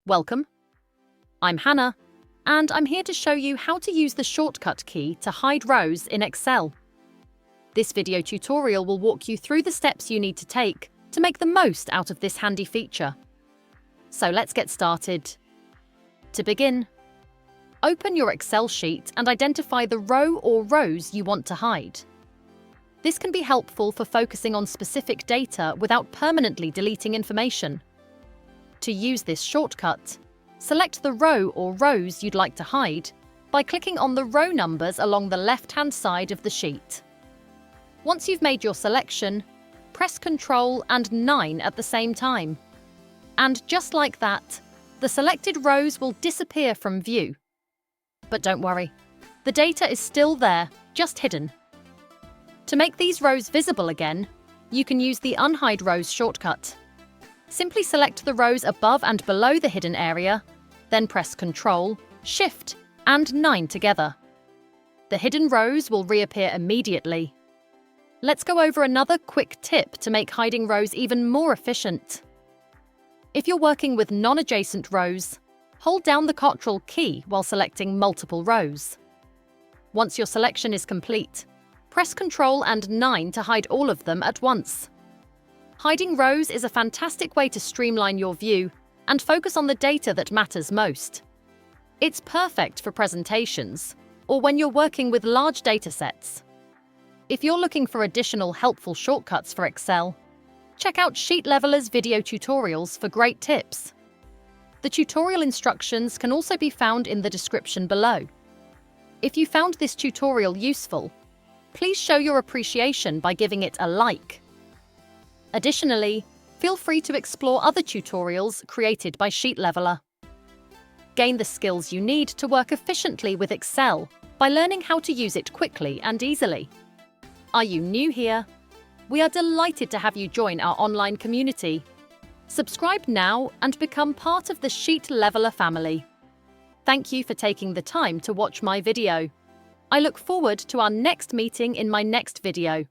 Welcome. I'm Hannah, and I'm here to show you how to use the shortcut key to hide rows in Excel. This video tutorial will walk you through the steps you need to take to make the most out of this handy feature. So let's get started. To begin, open your Excel sheet and identify the row or rows you want to hide. This can be helpful for focusing on specific data without permanently deleting information. To use this shortcut, select the row or rows you'd like to hide by clicking on the row numbers along the left-hand side of the sheet. Once you've made your selection, press Ctrl and 9 at the same time. And just like that, the selected rows will disappear from view. But don't worry, the data is still there, just hidden. To make these rows visible again, you can use the UnHide Rows shortcut. Simply select the rows above and below the hidden area, then press Ctrl, Shift, and 9 together. The hidden rows will reappear immediately. Let's go over another quick tip to make hiding rows even more efficient. If you're working with non-adjacent rows, hold down the Ctrl key while selecting multiple rows. Once your selection is complete, press Ctrl and 9 to hide all of them at once. Hiding rows is a fantastic way to streamline your view and focus on the data that matters most. It's perfect for presentations or when you're working with large datasets. If you're looking for additional helpful shortcuts for Excel, check out Sheet Leveler's video tutorials for great tips. The tutorial instructions can also be found in the description below. If you found this tutorial useful, please show your appreciation by giving it a like. Additionally, feel free to explore other tutorials created by Sheet Leveler. Gain the skills you need to work efficiently with Excel by learning how to use it quickly and easily. Are you new here? We are delighted to have you join our online community. Subscribe now and become part of the Sheet Leveler family. Thank you for taking the time to watch my video. I look forward to our next meeting in my next video.